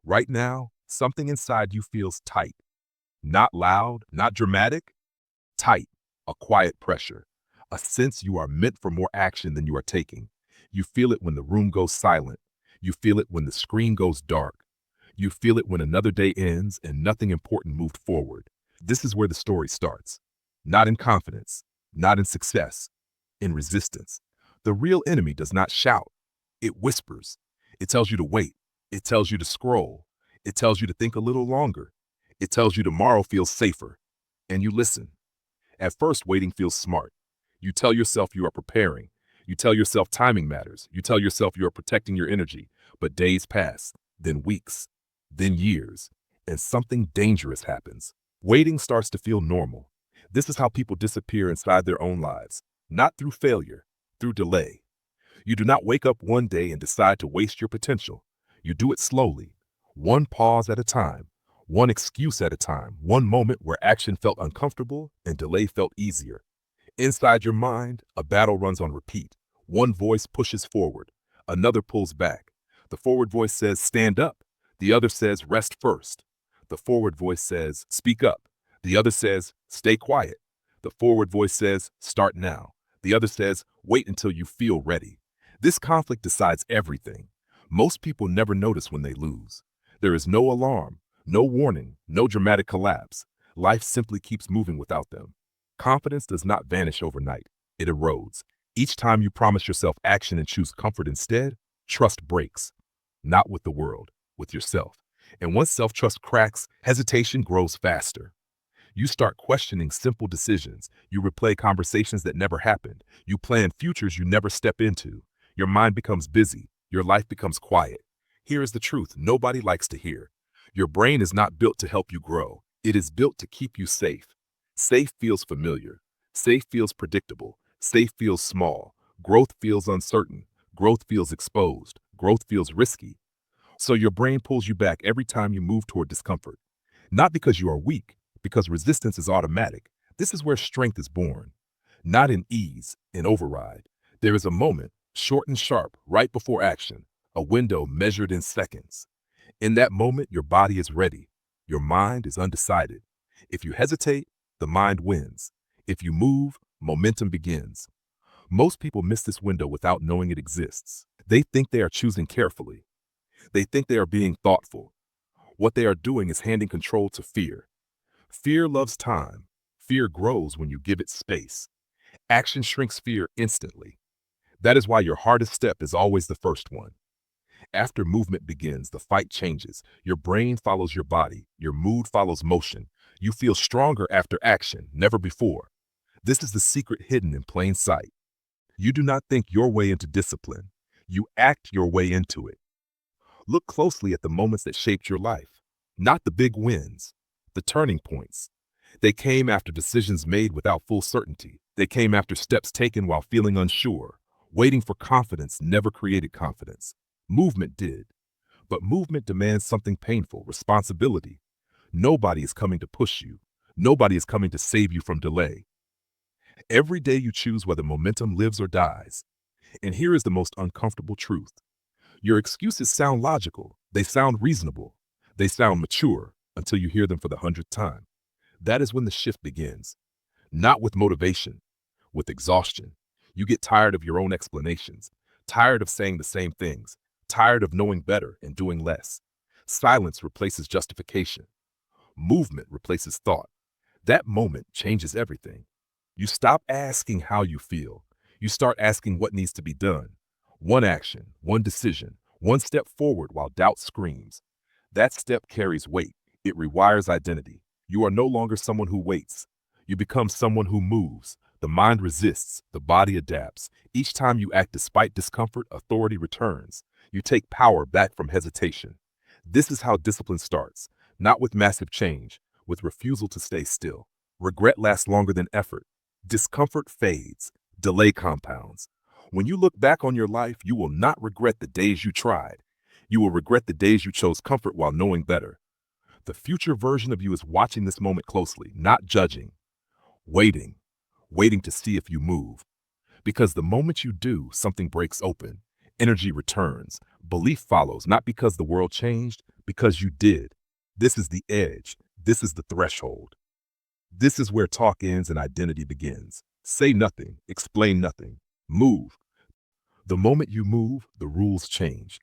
Right now, something inside you feels tight. Not loud, not dramatic, tight, a quiet pressure, a sense you are meant for more action than you are taking. You feel it when the room goes silent. You feel it when the screen goes dark. You feel it when another day ends and nothing important moved forward. This is where the story starts. Not in confidence, not in success, in resistance. The real enemy does not shout. It whispers. It tells you to wait. It tells you to scroll. It tells you to think a little longer. It tells you tomorrow feels safer. And you listen. At first, waiting feels smart. You tell yourself you are preparing. You tell yourself timing matters. You tell yourself you are protecting your energy. But days pass, then weeks, then years, and something dangerous happens. Waiting starts to feel normal. This is how people disappear inside their own lives. Not through failure, through delay. You do not wake up one day and decide to waste your potential. You do it slowly, one pause at a time, one excuse at a time, one moment where action felt uncomfortable and delay felt easier. Inside your mind, a battle runs on repeat. One voice pushes forward, another pulls back. The forward voice says, stand up. The other says, rest first. The forward voice says, speak up. The other says, stay quiet. The forward voice says, start now. The other says, wait until you feel ready. This conflict decides everything. Most people never notice when they lose. There is no alarm, no warning, no dramatic collapse. Life simply keeps moving without them. Confidence does not vanish overnight. It erodes. Each time you promise yourself action and choose comfort instead, trust breaks. Not with the world, with yourself. And once self-trust cracks, hesitation grows faster. You start questioning simple decisions. You replay conversations that never happened. You plan futures you never step into. Your mind becomes busy. Your life becomes quiet. Here is the truth nobody likes to hear. Your brain is not built to help you grow. It is built to keep you safe. Safe feels familiar. Safe feels predictable. Safe feels small. Growth feels uncertain. Growth feels exposed. Growth feels risky. So your brain pulls you back every time you move toward discomfort. Not because you are weak, because resistance is automatic. This is where strength is born. Not in ease, in override. There is a moment, short and sharp, right before action, a window measured in seconds. In that moment, your body is ready. Your mind is undecided. If you hesitate, the mind wins. If you move, momentum begins. Most people miss this window without knowing it exists. They think they are choosing carefully. They think they are being thoughtful. What they are doing is handing control to fear. Fear loves time. Fear grows when you give it space. Action shrinks fear instantly. That is why your hardest step is always the first one. After movement begins, the fight changes. Your brain follows your body. Your mood follows motion. You feel stronger after action, never before. This is the secret hidden in plain sight. You do not think your way into discipline. You act your way into it. Look closely at the moments that shaped your life. Not the big wins, the turning points. They came after decisions made without full certainty. They came after steps taken while feeling unsure. Waiting for confidence never created confidence. Movement did. But movement demands something painful, responsibility. Nobody is coming to push you. Nobody is coming to save you from delay. Every day you choose whether momentum lives or dies. And here is the most uncomfortable truth. Your excuses sound logical. They sound reasonable. They sound mature until you hear them for the 100th time. That is when the shift begins. Not with motivation, with exhaustion. You get tired of your own explanations, tired of saying the same things, tired of knowing better and doing less. Silence replaces justification. Movement replaces thought. That moment changes everything. You stop asking how you feel. You start asking what needs to be done. One action, one decision, one step forward while doubt screams. That step carries weight. It rewires identity. You are no longer someone who waits. You become someone who moves. The mind resists. The body adapts. Each time you act despite discomfort, authority returns. You take power back from hesitation. This is how discipline starts, not with massive change, with refusal to stay still. Regret lasts longer than effort. Discomfort fades. Delay compounds. When you look back on your life, you will not regret the days you tried. You will regret the days you chose comfort while knowing better. The future version of you is watching this moment closely, not judging, waiting, waiting to see if you move. Because the moment you do, something breaks open. Energy returns. Belief follows, not because the world changed, Because you did. This is the edge. This is the threshold. This is where talk ends and identity begins. Say nothing. Explain nothing. Move. The moment you move, the rules change.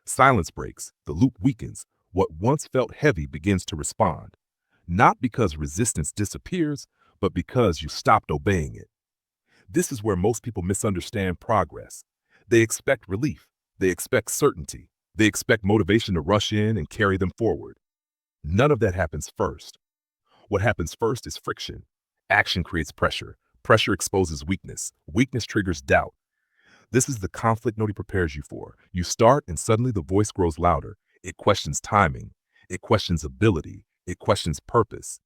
Silence breaks. The loop weakens. What once felt heavy begins to respond. Not because resistance disappears, but because you stopped obeying it. This is where most people misunderstand progress. They expect relief. They expect certainty. They expect motivation to rush in and carry them forward. None of that happens first. What happens first is friction. Action creates pressure. Pressure exposes weakness. Weakness triggers doubt. This is the conflict nobody prepares you for. You start and suddenly the voice grows louder. It questions timing. It questions ability. It questions purpose.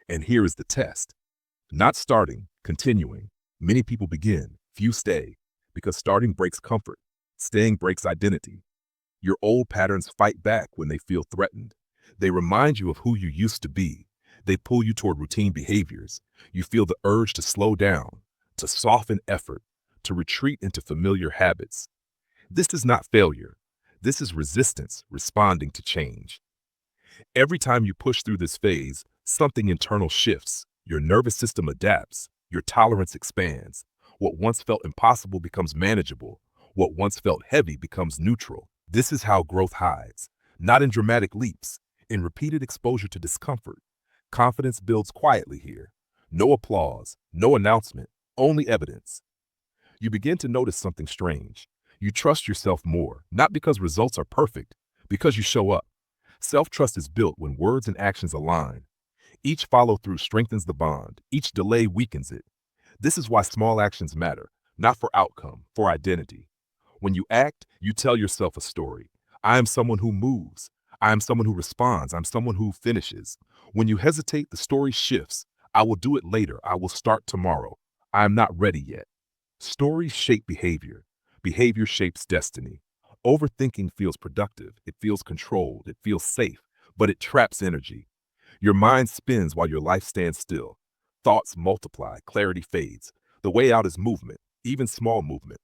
And here is the test. Not starting, continuing. Many people begin, few stay, because starting breaks comfort. Staying breaks identity. Your old patterns fight back when they feel threatened. They remind you of who you used to be. They pull you toward routine behaviors. You feel the urge to slow down, to soften effort, to retreat into familiar habits. This is not failure. This is resistance responding to change. Every time you push through this phase, something internal shifts. Your nervous system adapts. Your tolerance expands. What once felt impossible becomes manageable. What once felt heavy becomes neutral. This is how growth hides, not in dramatic leaps, in repeated exposure to discomfort. Confidence builds quietly here. No applause, no announcement, only evidence. You begin to notice something strange. You trust yourself more, not because results are perfect, because you show up. Self-trust is built when words and actions align. Each follow-through strengthens the bond. Each delay weakens it. This is why small actions matter, not for outcome, for identity. When you act, you tell yourself a story. I am someone who moves. I am someone who responds. I'm someone who finishes. When you hesitate, the story shifts. I will do it later. I will start tomorrow. I am not ready yet. Stories shape behavior. Behavior shapes destiny. Overthinking feels productive. It feels controlled. It feels safe, but it traps energy. Your mind spins while your life stands still. Thoughts multiply. Clarity fades. The way out is movement, even small movement.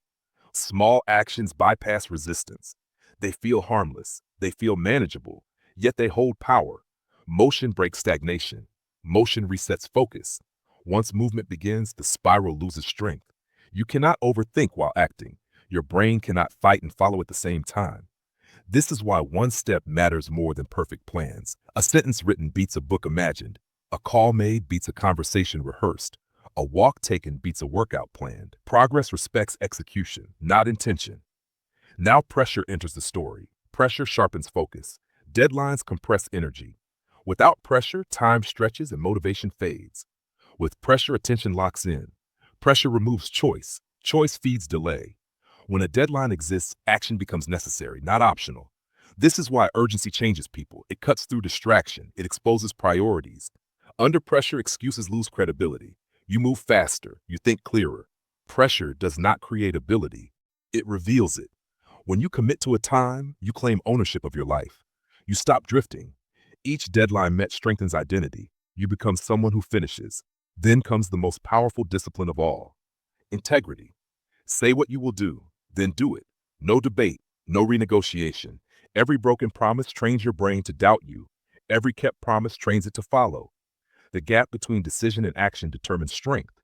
Small actions bypass resistance. They feel harmless. They feel manageable, yet they hold power. Motion breaks stagnation. Motion resets focus. Once movement begins, the spiral loses strength. You cannot overthink while acting. Your brain cannot fight and follow at the same time. This is why one step matters more than perfect plans. A sentence written beats a book imagined. A call made beats a conversation rehearsed. A walk taken beats a workout planned. Progress respects execution, not intention. Now pressure enters the story. Pressure sharpens focus. Deadlines compress energy. Without pressure, time stretches and motivation fades. With pressure, attention locks in. Pressure removes choice. Choice feeds delay. When a deadline exists, action becomes necessary, not optional. This is why urgency changes people. It cuts through distraction. It exposes priorities. Under pressure, excuses lose credibility. You move faster. You think clearer. Pressure does not create ability. It reveals it. When you commit to a time, you claim ownership of your life. You stop drifting. Each deadline met strengthens identity. You become someone who finishes. Then comes the most powerful discipline of all, integrity. Say what you will do, then do it. No debate, no renegotiation. Every broken promise trains your brain to doubt you. Every kept promise trains it to follow. The gap between decision and action determines strength.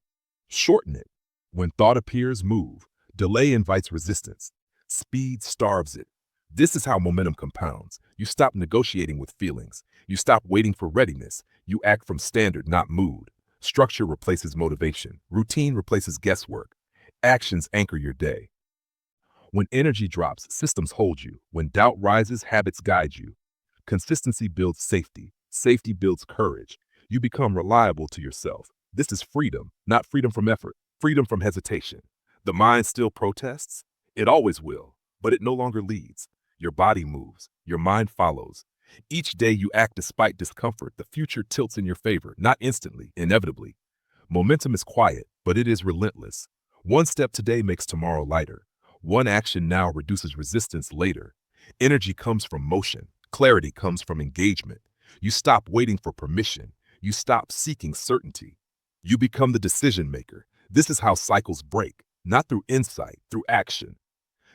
Shorten it. When thought appears, move. Delay invites resistance. Speed starves it. This is how momentum compounds. You stop negotiating with feelings. You stop waiting for readiness. You act from standard, not mood. Structure replaces motivation. Routine replaces guesswork. Actions anchor your day. When energy drops, systems hold you. When doubt rises, habits guide you. Consistency builds safety. Safety builds courage. You become reliable to yourself. This is freedom, not freedom from effort, freedom from hesitation. The mind still protests. It always will, but it no longer leads. Your body moves. Your mind follows. Each day you act despite discomfort. The future tilts in your favor, not instantly, inevitably. Momentum is quiet, but it is relentless. One step today makes tomorrow lighter. One action now reduces resistance later. Energy comes from motion. Clarity comes from engagement. You stop waiting for permission. You stop seeking certainty. You become the decision maker. This is how cycles break, not through insight, through action.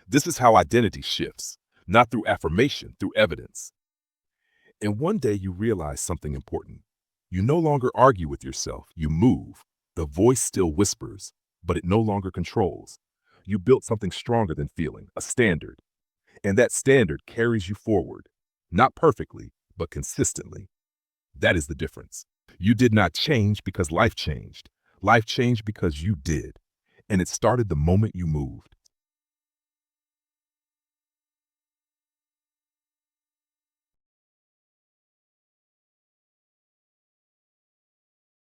This is how identity shifts, not through affirmation, through evidence. And one day you realize something important. You no longer argue with yourself, you move. The voice still whispers, but it no longer controls. You built something stronger than feeling, a standard. And that standard carries you forward, not perfectly, but consistently. That is the difference. You did not change because life changed. Life changed because you did. And it started the moment you moved.